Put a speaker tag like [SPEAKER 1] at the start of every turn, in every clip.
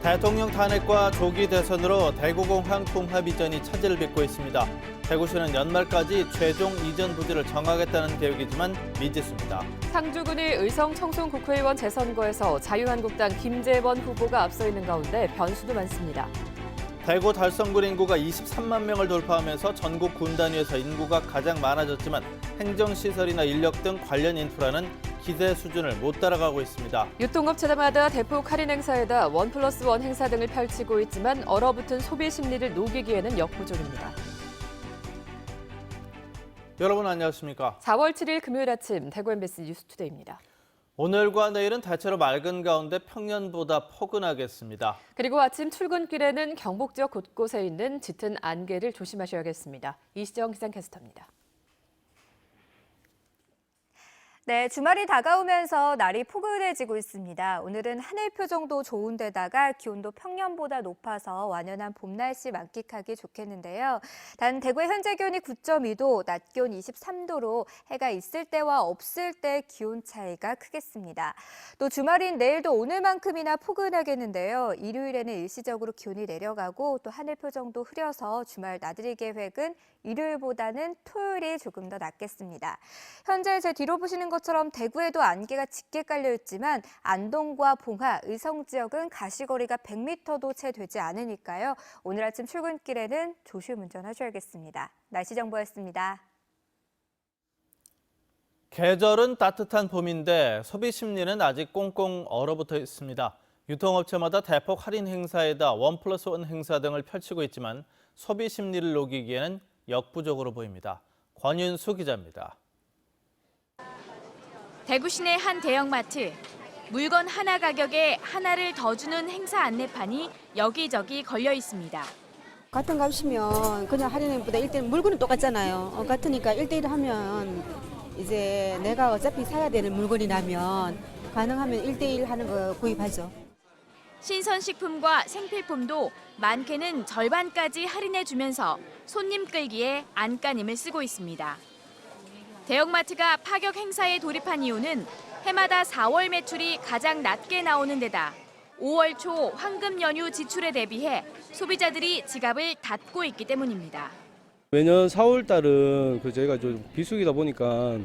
[SPEAKER 1] 대통령 탄핵과 조기 대선으로 대구공항 통합 이전이 차질을 빚고 있습니다. 대구시는 연말까지 최종 이전 부지를 정하겠다는 계획이지만 미지수입니다.
[SPEAKER 2] 상주군의 의성 청송 국회의원 재선거에서 자유한국당 김재원 후보가 앞서 있는 가운데 변수도 많습니다.
[SPEAKER 1] 대구 달성군 인구가 23만 명을 돌파하면서 전국 군 단위에서 인구가 가장 많아졌지만 행정시설이나 인력 등 관련 인프라는 기대 수준을 못 따라가고 있습니다.
[SPEAKER 2] 유통업체마다 대폭 할인 행사에다 1+1 행사 등을 펼치고 있지만 얼어붙은 소비 심리를 녹이기에는 역부족입니다.
[SPEAKER 1] 여러분 안녕하십니까?
[SPEAKER 2] 4월 7일 금요일 아침 대구 MBC 뉴스투데이입니다.
[SPEAKER 1] 오늘과 내일은 대체로 맑은 가운데 평년보다 포근하겠습니다.
[SPEAKER 2] 그리고 아침 출근길에는 경북 지역 곳곳에 있는 짙은 안개를 조심하셔야겠습니다. 이시정 기상캐스터입니다.
[SPEAKER 3] 네, 주말이 다가오면서 날이 포근해지고 있습니다. 오늘은 하늘 표정도 좋은 데다가 기온도 평년보다 높아서 완연한 봄 날씨 만끽하기 좋겠는데요. 단 대구의 현재 기온이 9.2도, 낮 기온 23도로 해가 있을 때와 없을 때 기온 차이가 크겠습니다. 또 주말인 내일도 오늘만큼이나 포근하겠는데요. 일요일에는 일시적으로 기온이 내려가고 또 하늘 표정도 흐려서 주말 나들이 계획은 일요일보다는 토요일이 조금 더 낫겠습니다. 현재 제 뒤로 보시는 것처럼 대구에도 안개가 짙게 깔려 있지만 안동과 봉화, 의성 지역은 가시거리가 100m도 채 되지 않으니까요. 오늘 아침 출근길에는 조심 운전하셔야겠습니다. 날씨 정보였습니다.
[SPEAKER 1] 계절은 따뜻한 봄인데 소비 심리는 아직 꽁꽁 얼어붙어 있습니다. 유통업체마다 대폭 할인 행사에다 1+1 행사 등을 펼치고 있지만 소비 심리를 녹이기에는 역부족으로 보입니다. 권윤수 기자입니다.
[SPEAKER 4] 대구 시내 한 대형마트. 물건 하나 가격에 하나를 더 주는 행사 안내판이 여기저기 걸려 있습니다.
[SPEAKER 5] 같은 값이면 그냥 할인보다 1대1 물건은 똑같잖아요. 같으니까 1대1 하면 이제 내가 어차피 사야 되는 물건이라면 가능하면 1대1 하는 거 구입하죠.
[SPEAKER 4] 신선식품과 생필품도 많게는 절반까지 할인해주면서 손님 끌기에 안간힘을 쓰고 있습니다. 대형마트가 파격 행사에 돌입한 이유는 해마다 4월 매출이 가장 낮게 나오는 데다 5월 초 황금 연휴 지출에 대비해 소비자들이 지갑을 닫고 있기 때문입니다.
[SPEAKER 6] 매년 4월 달은 저희가 좀 비수기다 보니까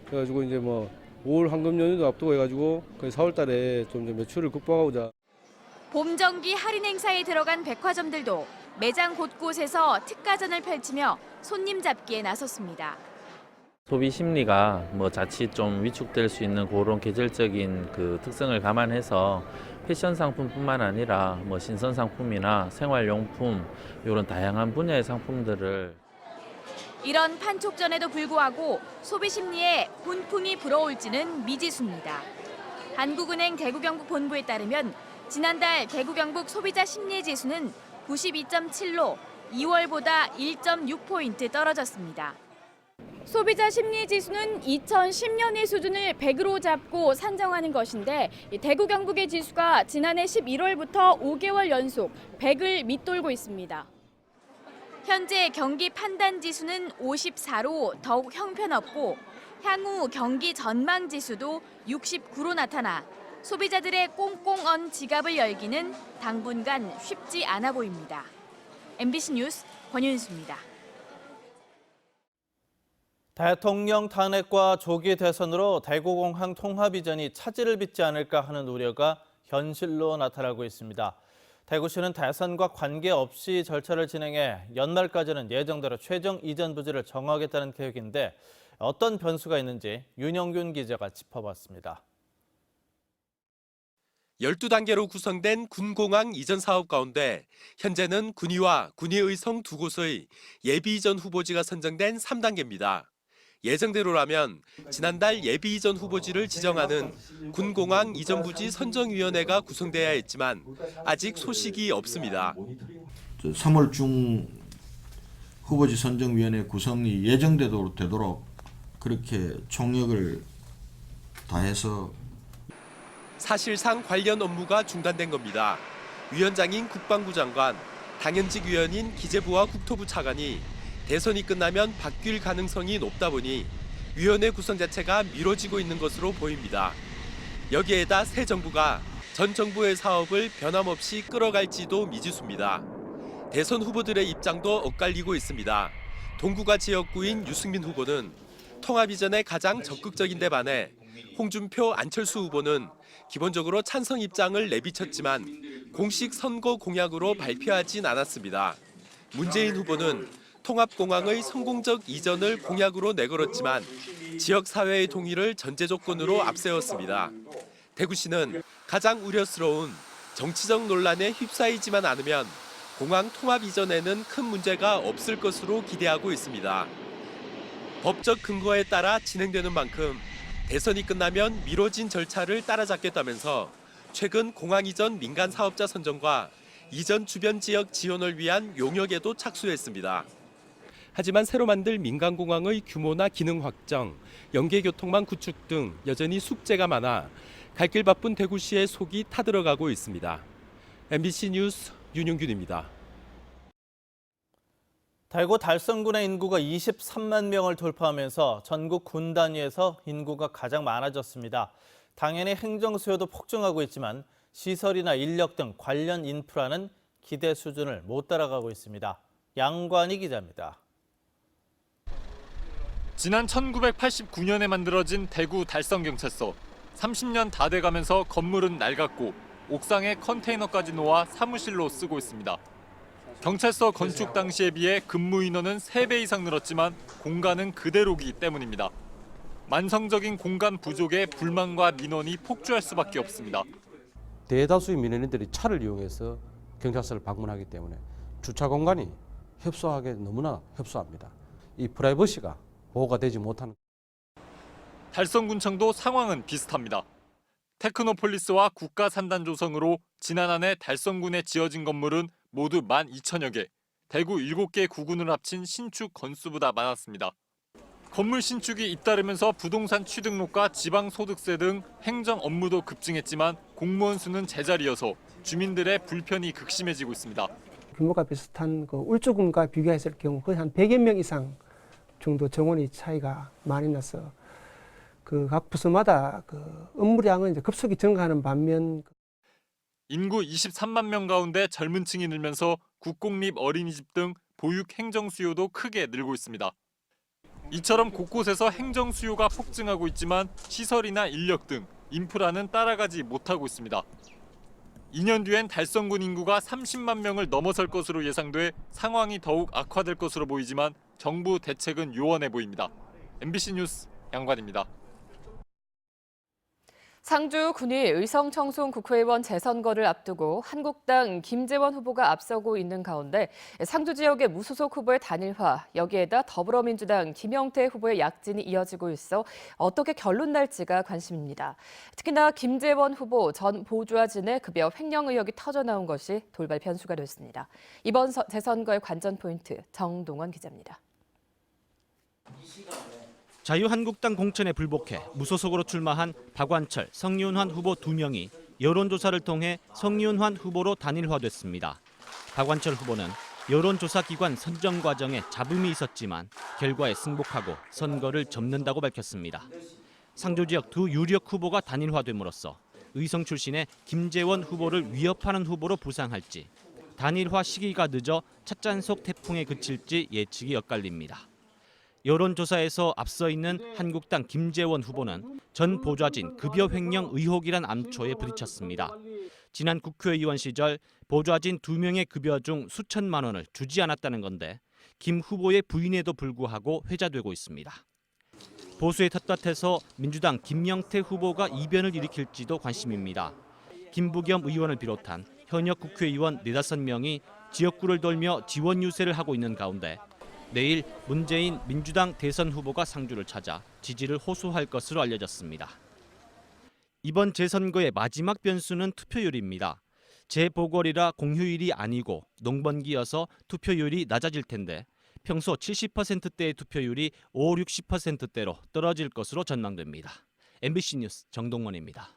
[SPEAKER 6] 그래가지고 이제 5월 황금 연휴도 앞두고 해가지고 4월 달에 좀 매출을 극복하고자.
[SPEAKER 4] 봄정기 할인 행사에 들어간 백화점들도 매장 곳곳에서 특가전을 펼치며 손님 잡기에 나섰습니다.
[SPEAKER 7] 소비 심리가 자칫 좀 위축될 수 있는 그런 계절적인 특성을 감안해서 패션 상품뿐만 아니라 신선 상품이나 생활용품 이런 다양한 분야의 상품들을.
[SPEAKER 4] 이런 판촉전에도 불구하고 소비 심리에 훈풍이 불어올지는 미지수입니다. 한국은행 대구경북본부에 따르면 지난달 대구경북 소비자 심리지수는 92.7로 2월보다 1.6포인트 떨어졌습니다. 소비자 심리지수는 2010년의 수준을 100으로 잡고 산정하는 것인데 대구 경북의 지수가 지난해 11월부터 5개월 연속 100을 밑돌고 있습니다. 현재 경기 판단 지수는 54로 더욱 형편없고 향후 경기 전망 지수도 69로 나타나 소비자들의 꽁꽁 언 지갑을 열기는 당분간 쉽지 않아 보입니다. MBC 뉴스 권윤수입니다.
[SPEAKER 1] 대통령 탄핵과 조기 대선으로 대구공항 통합 이전이 차질을 빚지 않을까 하는 우려가 현실로 나타나고 있습니다. 대구시는 대선과 관계없이 절차를 진행해 연말까지는 예정대로 최종 이전 부지를 정하겠다는 계획인데 어떤 변수가 있는지 윤영균 기자가 짚어봤습니다.
[SPEAKER 8] 12단계로 구성된 군공항 이전 사업 가운데 현재는 군위와 군위의성 두 곳의 예비 이전 후보지가 선정된 3단계입니다. 예정대로라면 지난달 예비 이전 후보지를 지정하는 군공항 이전 부지 선정위원회가 구성돼야 했지만 아직 소식이 없습니다.
[SPEAKER 9] 3월 중 후보지 선정위원회 구성이 예정되도록 그렇게 총력을 다해서
[SPEAKER 8] 사실상 관련 업무가 중단된 겁니다. 위원장인 국방부 장관, 당연직 위원인 기재부와 국토부 차관이 대선이 끝나면 바뀔 가능성이 높다 보니 위원회 구성 자체가 미뤄지고 있는 것으로 보입니다. 여기에다 새 정부가 전 정부의 사업을 변함없이 끌어갈지도 미지수입니다. 대선 후보들의 입장도 엇갈리고 있습니다. 동구가 지역구인 유승민 후보는 통합 이전에 가장 적극적인 데 반해 홍준표, 안철수 후보는 기본적으로 찬성 입장을 내비쳤지만 공식 선거 공약으로 발표하진 않았습니다. 문재인 후보는 통합공항의 성공적 이전을 공약으로 내걸었지만 지역사회의 동의를 전제 조건으로 앞세웠습니다. 대구시는 가장 우려스러운 정치적 논란에 휩싸이지만 않으면 공항 통합 이전에는 큰 문제가 없을 것으로 기대하고 있습니다. 법적 근거에 따라 진행되는 만큼 대선이 끝나면 미뤄진 절차를 따라잡겠다면서 최근 공항 이전 민간 사업자 선정과 이전 주변 지역 지원을 위한 용역에도 착수했습니다. 하지만 새로 만들 민간공항의 규모나 기능 확정, 연계교통망 구축 등 여전히 숙제가 많아 갈 길 바쁜 대구시의 속이 타들어가고 있습니다. MBC 뉴스 윤용균입니다.
[SPEAKER 1] 대구 달성군의 인구가 23만 명을 돌파하면서 전국 군 단위에서 인구가 가장 많아졌습니다. 당연히 행정 수요도 폭증하고 있지만 시설이나 인력 등 관련 인프라는 기대 수준을 못 따라가고 있습니다. 양관희 기자입니다.
[SPEAKER 10] 지난 1989년에 만들어진 대구 달성경찰서. 30년 다 돼가면서 건물은 낡았고 옥상에 컨테이너까지 놓아 사무실로 쓰고 있습니다. 경찰서 건축 당시에 비해 근무 인원은 3배 이상 늘었지만 공간은 그대로기 때문입니다. 만성적인 공간 부족에 불만과 민원이 폭주할 수밖에 없습니다.
[SPEAKER 11] 대다수의 민원인들이 차를 이용해서 경찰서를 방문하기 때문에 주차 공간이 협소하게 너무나 협소합니다. 이 프라이버시가 보호가 되지 못하는.
[SPEAKER 10] 달성군청도 상황은 비슷합니다. 테크노폴리스와 국가산단조성으로 지난 한 해 달성군에 지어진 건물은 모두 12,000여 개, 대구 7개 구군을 합친 신축 건수보다 많았습니다. 건물 신축이 잇따르면서 부동산 취득록과 지방소득세 등 행정 업무도 급증했지만 공무원 수는 제자리여서 주민들의 불편이 극심해지고 있습니다.
[SPEAKER 12] 규모가 비슷한 울주군과 비교했을 경우 거의 한 100여 명 이상 정도 정원이 차이가 많이 나서 각 부서마다 업무량은 이제 급속히 증가하는 반면
[SPEAKER 10] 인구 23만 명 가운데 젊은 층이 늘면서 국공립 어린이집 등 보육 행정 수요도 크게 늘고 있습니다. 이처럼 곳곳에서 행정 수요가 폭증하고 있지만 시설이나 인력 등 인프라는 따라가지 못하고 있습니다. 2년 뒤엔 달성군 인구가 30만 명을 넘어설 것으로 예상돼 상황이 더욱 악화될 것으로 보이지만 정부 대책은 요원해 보입니다. MBC 뉴스 양관입니다.
[SPEAKER 2] 상주 군위 의성청송 국회의원 재선거를 앞두고 한국당 김재원 후보가 앞서고 있는 가운데 상주 지역의 무소속 후보의 단일화, 여기에다 더불어민주당 김영태 후보의 약진이 이어지고 있어 어떻게 결론 날지가 관심입니다. 특히나 김재원 후보 전 보좌진의 급여 횡령 의혹이 터져나온 것이 돌발 변수가 됐습니다. 이번 재선거의 관전 포인트 정동원 기자입니다.
[SPEAKER 13] 자유한국당 공천에 불복해 무소속으로 출마한 박완철, 성윤환 후보 2명이 여론조사를 통해 성윤환 후보로 단일화됐습니다. 박완철 후보는 여론조사 기관 선정 과정에 잡음이 있었지만 결과에 승복하고 선거를 접는다고 밝혔습니다. 상주 지역 두 유력 후보가 단일화됨으로써 의성 출신의 김재원 후보를 위협하는 후보로 부상할지, 단일화 시기가 늦어 찻잔속 태풍에 그칠지 예측이 엇갈립니다. 여론조사에서 앞서 있는 한국당 김재원 후보는 전 보좌진 급여 횡령 의혹이란 암초에 부딪혔습니다. 지난 국회의원 시절 보좌진 2명의 급여 중 수천만 원을 주지 않았다는 건데 김 후보의 부인에도 불구하고 회자되고 있습니다. 보수의 텃밭에서 민주당 김영태 후보가 이변을 일으킬지도 관심입니다. 김부겸 의원을 비롯한 현역 국회의원 4-5명이 지역구를 돌며 지원 유세를 하고 있는 가운데 내일 문재인 민주당 대선 후보가 상주를 찾아 지지를 호소할 것으로 알려졌습니다. 이번 재선거의 마지막 변수는 투표율입니다. 재보궐이라 공휴일이 아니고 농번기여서 투표율이 낮아질 텐데 평소 70%대의 투표율이 50-60%대로 떨어질 것으로 전망됩니다. MBC 뉴스 정동원입니다.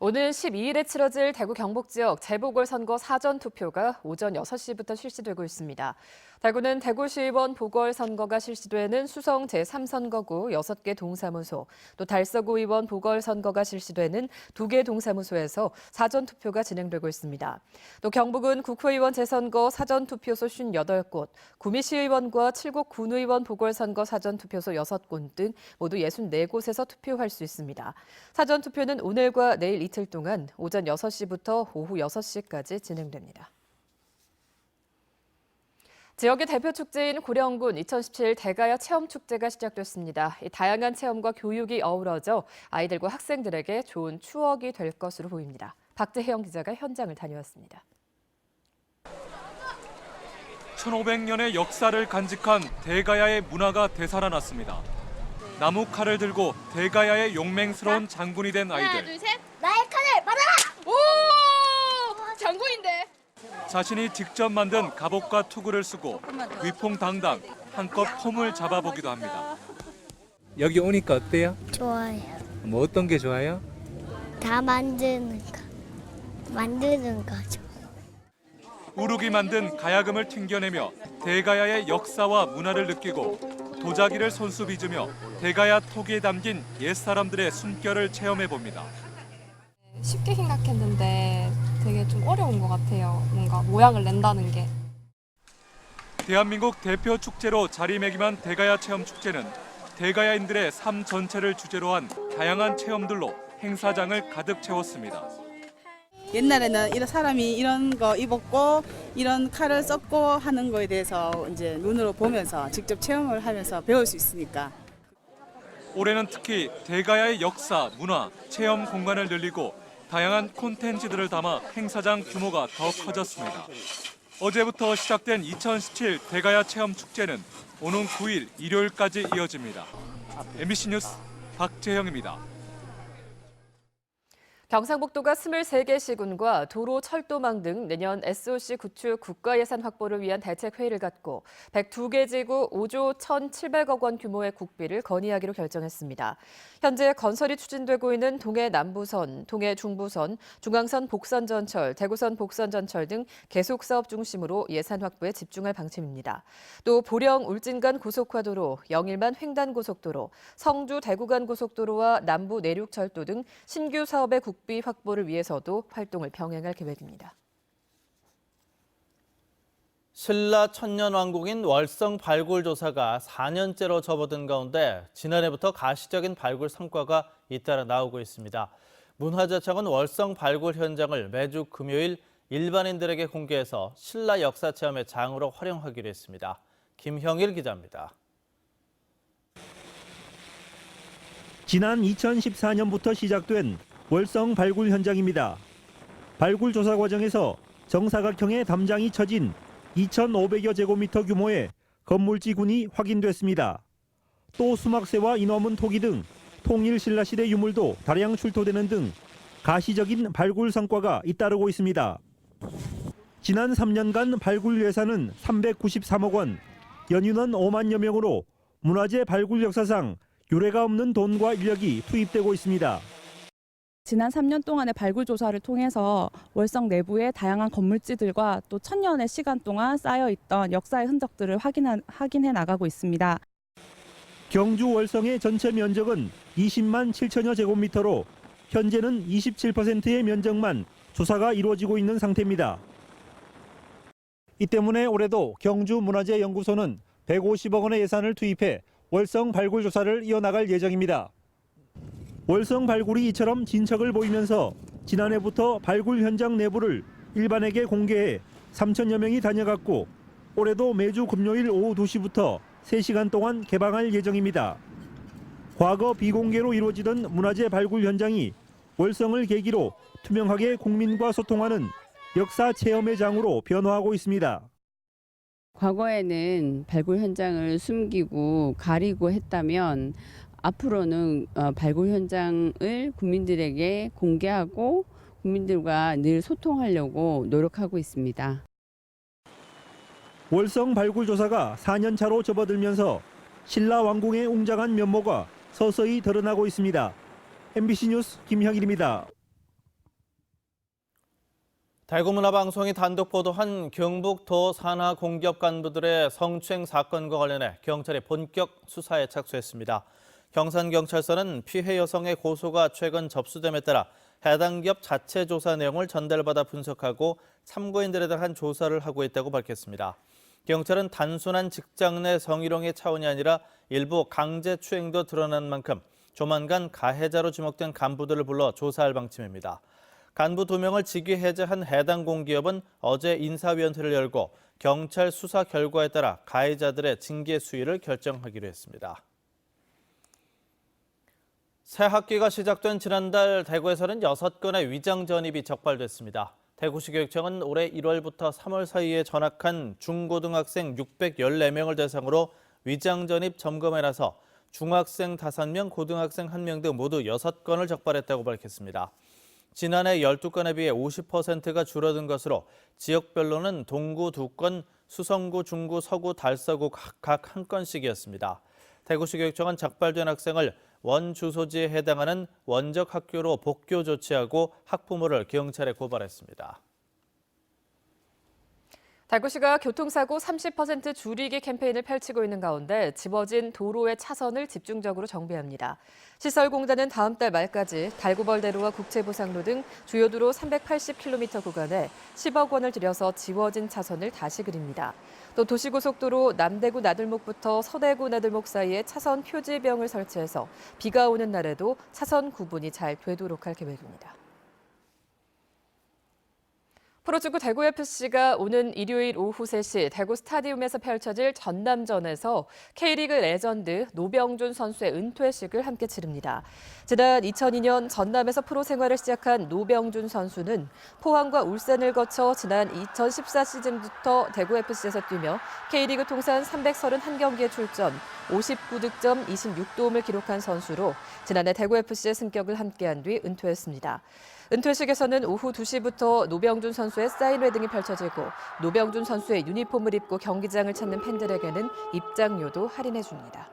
[SPEAKER 2] 오는 12일에 치러질 대구 경북 지역 재보궐선거 사전투표가 오전 6시부터 실시되고 있습니다. 대구는 대구시의원 보궐선거가 실시되는 수성 제3선거구 6개 동사무소, 또 달서구 의원 보궐선거가 실시되는 2개 동사무소에서 사전투표가 진행되고 있습니다. 또 경북은 국회의원 재선거 사전투표소 58곳, 구미시의원과 칠곡 군의원 보궐선거 사전투표소 6곳 등 모두 64곳에서 투표할 수 있습니다. 사전투표는 오늘과 내일 이틀 동안 오전 6시부터 오후 6시까지 진행됩니다. 지역의 대표 축제인 고령군 2017 대가야 체험축제가 시작됐습니다. 다양한 체험과 교육이 어우러져 아이들과 학생들에게 좋은 추억이 될 것으로 보입니다. 박재형 기자가 현장을 다녀왔습니다.
[SPEAKER 14] 1500년의 역사를 간직한 대가야의 문화가 되살아났습니다. 나무 칼을 들고 대가야의 용맹스러운 장군이 된 아이들.
[SPEAKER 15] 하나, 둘, 셋. 나의 칼을 받아라! 오! 장군인데.
[SPEAKER 14] 자신이 직접 만든 갑옷과 투구를 쓰고 위풍당당 한껏 폼을 잡아보기도 합니다.
[SPEAKER 16] 여기 오니까 어때요?
[SPEAKER 15] 좋아요.
[SPEAKER 16] 뭐 어떤 게 좋아요?
[SPEAKER 15] 다 만드는 거죠.
[SPEAKER 14] 우룩이 만든 가야금을 튕겨내며 대가야의 역사와 문화를 느끼고 도자기를 손수 빚으며 대가야 토기에 담긴 옛사람들의 숨결을 체험해봅니다.
[SPEAKER 17] 쉽게 생각했는데 되게 좀 어려운 것 같아요. 뭔가 모양을 낸다는 게.
[SPEAKER 14] 대한민국 대표 축제로 자리매김한 대가야 체험축제는 대가야인들의 삶 전체를 주제로 한 다양한 체험들로 행사장을 가득 채웠습니다.
[SPEAKER 18] 옛날에는 이런 사람이 이런 거 입었고 이런 칼을 썼고 하는 거에 대해서 이제 눈으로 보면서 직접 체험을 하면서 배울 수 있으니까.
[SPEAKER 14] 올해는 특히 대가야의 역사, 문화, 체험 공간을 늘리고 다양한 콘텐츠들을 담아 행사장 규모가 더 커졌습니다. 어제부터 시작된 2017 대가야 체험 축제는 오는 9일 일요일까지 이어집니다. MBC 뉴스 박재형입니다.
[SPEAKER 2] 경상북도가 23개 시군과 도로, 철도망 등 내년 SOC 구축 국가예산 확보를 위한 대책회의를 갖고 102개 지구 5조 1,700억 원 규모의 국비를 건의하기로 결정했습니다. 현재 건설이 추진되고 있는 동해 남부선, 동해 중부선, 중앙선 복선전철, 대구선 복선전철 등 계속 사업 중심으로 예산 확보에 집중할 방침입니다. 또 보령 울진 간 고속화도로, 영일만 횡단 고속도로, 성주 대구 간 고속도로와 남부 내륙철도 등 신규 사업의 국비 확보를 위해서도 활동을 병행할 계획입니다.
[SPEAKER 1] 신라 천년왕국인 월성 발굴 조사가 4년째로 접어든 가운데 지난해부터 가시적인 발굴 성과가 잇따라 나오고 있습니다. 문화재청은 월성 발굴 현장을 매주 금요일 일반인들에게 공개해서 신라 역사 체험의 장으로 활용하기로 했습니다. 김형일 기자입니다.
[SPEAKER 19] 지난 2014년부터 시작된 월성 발굴 현장입니다. 발굴 조사 과정에서 정사각형의 담장이 쳐진 2,500여 제곱미터 규모의 건물지군이 확인됐습니다. 또 수막새와 인화문 토기 등 통일 신라시대 유물도 다량 출토되는 등 가시적인 발굴 성과가 잇따르고 있습니다. 지난 3년간 발굴 예산은 393억 원, 연인원 5만여 명으로 문화재 발굴 역사상 유례가 없는 돈과 인력이 투입되고 있습니다.
[SPEAKER 20] 지난 3년 동안의 발굴 조사를 통해서 월성 내부의 다양한 건물지들과 또 1000년의 시간 동안 쌓여있던 역사의 흔적들을 확인해 나가고 있습니다.
[SPEAKER 19] 경주 월성의 전체 면적은 20만 7천여 제곱미터로 현재는 27%의 면적만 조사가 이루어지고 있는 상태입니다. 이 때문에 올해도 경주문화재연구소는 150억 원의 예산을 투입해 월성 발굴 조사를 이어나갈 예정입니다. 월성 발굴이 이처럼 진척을 보이면서 지난해부터 발굴 현장 내부를 일반에게 공개해 3천여 명이 다녀갔고 올해도 매주 금요일 오후 2시부터 3시간 동안 개방할 예정입니다. 과거 비공개로 이루어지던 문화재 발굴 현장이 월성을 계기로 투명하게 국민과 소통하는 역사 체험의 장으로 변화하고 있습니다.
[SPEAKER 21] 과거에는 발굴 현장을 숨기고 가리고 했다면 앞으로는 발굴 현장을 국민들에게 공개하고 국민들과 늘 소통하려고 노력하고 있습니다.
[SPEAKER 19] 월성 발굴 조사가 4년 차로 접어들면서 신라 왕궁의 웅장한 면모가 서서히 드러나고 있습니다. MBC 뉴스 김형일입니다.
[SPEAKER 1] 대구문화방송이 단독 보도한 경북도 산하 공기업 간부들의 성추행 사건과 관련해 경찰이 본격 수사에 착수했습니다. 경산경찰서는 피해 여성의 고소가 최근 접수됨에 따라 해당 기업 자체 조사 내용을 전달받아 분석하고 참고인들에 대한 조사를 하고 있다고 밝혔습니다. 경찰은 단순한 직장 내 성희롱의 차원이 아니라 일부 강제추행도 드러난 만큼 조만간 가해자로 지목된 간부들을 불러 조사할 방침입니다. 간부 2명을 직위 해제한 해당 공기업은 어제 인사위원회를 열고 경찰 수사 결과에 따라 가해자들의 징계 수위를 결정하기로 했습니다. 새 학기가 시작된 지난달 대구에서는 6건의 위장 전입이 적발됐습니다. 대구시 교육청은 올해 1월부터 3월 사이에 전학한 중고등학생 614명을 대상으로 위장 전입 점검에 나서 중학생 5명, 고등학생 1명 등 모두 6건을 적발했다고 밝혔습니다. 지난해 12건에 비해 50%가 줄어든 것으로 지역별로는 동구 2건, 수성구, 중구, 서구, 달서구 각 1건씩이었습니다. 대구시 교육청은 적발된 학생을 원 주소지에 해당하는 원적 학교로 복교 조치하고 학부모를 경찰에 고발했습니다.
[SPEAKER 2] 대구시가 교통사고 30% 줄이기 캠페인을 펼치고 있는 가운데 집어진 도로의 차선을 집중적으로 정비합니다. 시설공단은 다음 달 말까지 달구벌대로와 국채보상로 등 주요 도로 380km 구간에 10억 원을 들여서 지워진 차선을 다시 그립니다. 또 도시고속도로 남대구 나들목부터 서대구 나들목 사이에 차선 표지병을 설치해서 비가 오는 날에도 차선 구분이 잘 되도록 할 계획입니다. 프로축구 대구FC가 오는 일요일 오후 3시 대구 스타디움에서 펼쳐질 전남전에서 K리그 레전드 노병준 선수의 은퇴식을 함께 치릅니다. 지난 2002년 전남에서 프로 생활을 시작한 노병준 선수는 포항과 울산을 거쳐 지난 2014 시즌부터 대구FC에서 뛰며 K리그 통산 331경기에 출전, 59득점, 26도움을 기록한 선수로 지난해 대구FC의 승격을 함께한 뒤 은퇴했습니다. 은퇴식에서는 오후 2시부터 노병준 선수의 사인회 등이 펼쳐지고 노병준 선수의 유니폼을 입고 경기장을 찾는 팬들에게는 입장료도 할인해 줍니다.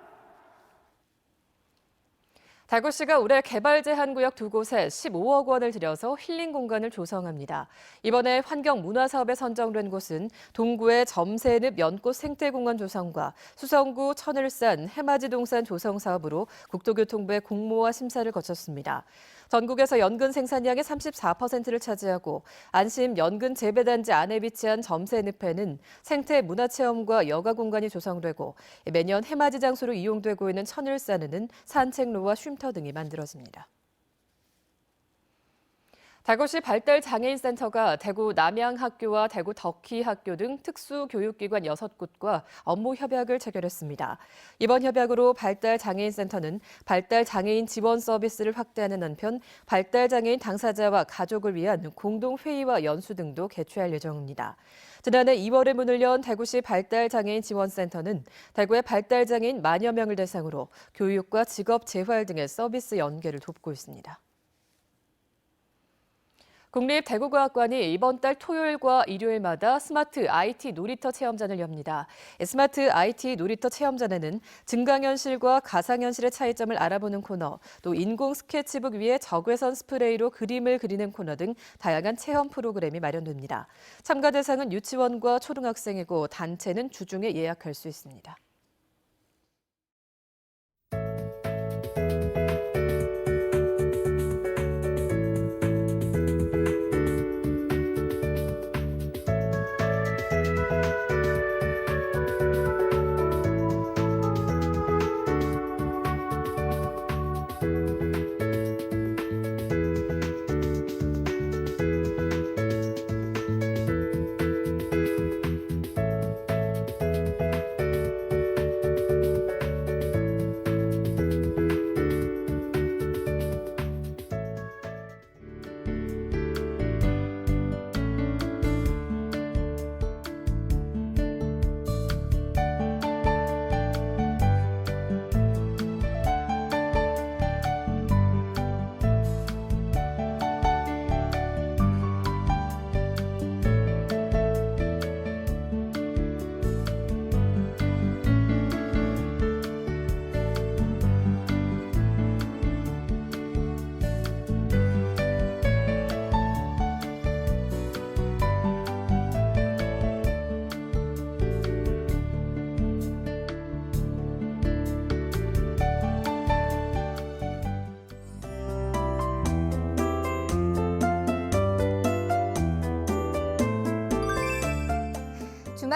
[SPEAKER 2] 대구시가 올해 개발 제한 구역 2곳에 15억 원을 들여서 힐링 공간을 조성합니다. 이번에 환경문화사업에 선정된 곳은 동구의 점새늪 연꽃 생태공원 조성과 수성구 천을산 해맞이동산 조성 사업으로 국토교통부의 공모와 심사를 거쳤습니다. 전국에서 연근 생산량의 34%를 차지하고 안심 연근 재배단지 안에 위치한 점새늪에는 생태 문화체험과 여가 공간이 조성되고 매년 해맞이 장소로 이용되고 있는 천을산에는 산책로와 쉼터 등이 만들어집니다. 대구시 발달장애인센터가 대구 남양학교와 대구 덕희학교 등 특수교육기관 6곳과 업무 협약을 체결했습니다. 이번 협약으로 발달장애인센터는 발달장애인 지원 서비스를 확대하는 한편 발달장애인 당사자와 가족을 위한 공동회의와 연수 등도 개최할 예정입니다. 지난해 2월에 문을 연 대구시 발달장애인 지원센터는 대구의 발달장애인 만여 명을 대상으로 교육과 직업 재활 등의 서비스 연계를 돕고 있습니다. 국립대구과학관이 이번 달 토요일과 일요일마다 스마트 IT 놀이터 체험전을 엽니다. 스마트 IT 놀이터 체험전에는 증강현실과 가상현실의 차이점을 알아보는 코너, 또 인공 스케치북 위에 적외선 스프레이로 그림을 그리는 코너 등 다양한 체험 프로그램이 마련됩니다. 참가 대상은 유치원과 초등학생이고 단체는 주중에 예약할 수 있습니다.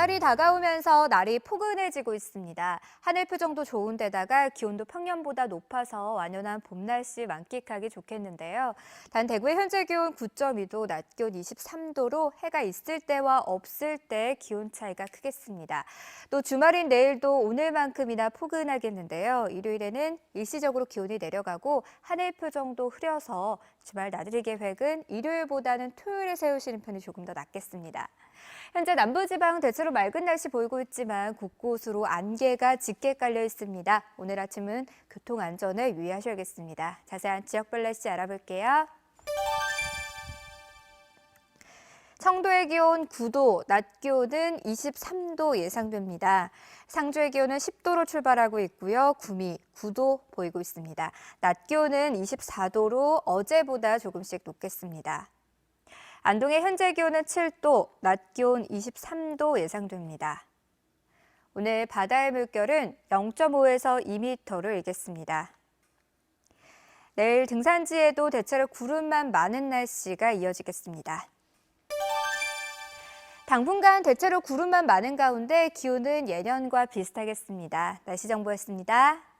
[SPEAKER 3] 주말이 다가오면서 날이 포근해지고 있습니다. 하늘 표정도 좋은 데다가 기온도 평년보다 높아서 완연한 봄 날씨 만끽하기 좋겠는데요. 단 대구의 현재 기온 9.2도, 낮 기온 23도로 해가 있을 때와 없을 때 기온 차이가 크겠습니다. 또 주말인 내일도 오늘만큼이나 포근하겠는데요. 일요일에는 일시적으로 기온이 내려가고 하늘 표정도 흐려서 주말 나들이 계획은 일요일보다는 토요일에 세우시는 편이 조금 더 낫겠습니다. 현재 남부지방 대체로 맑은 날씨 보이고 있지만 곳곳으로 안개가 짙게 깔려 있습니다. 오늘 아침은 교통 안전에 유의하셔야겠습니다. 자세한 지역별 날씨 알아볼게요. 청도의 기온 9도, 낮 기온은 23도 예상됩니다. 상주의 기온은 10도로 출발하고 있고요. 구미 9도 보이고 있습니다. 낮 기온은 24도로 어제보다 조금씩 높겠습니다. 안동의 현재 기온은 7도, 낮 기온 23도 예상됩니다. 오늘 바다의 물결은 0.5에서 2m를 일겠습니다. 내일 등산지에도 대체로 구름만 많은 날씨가 이어지겠습니다. 당분간 대체로 구름만 많은 가운데 기온은 예년과 비슷하겠습니다. 날씨 정보였습니다.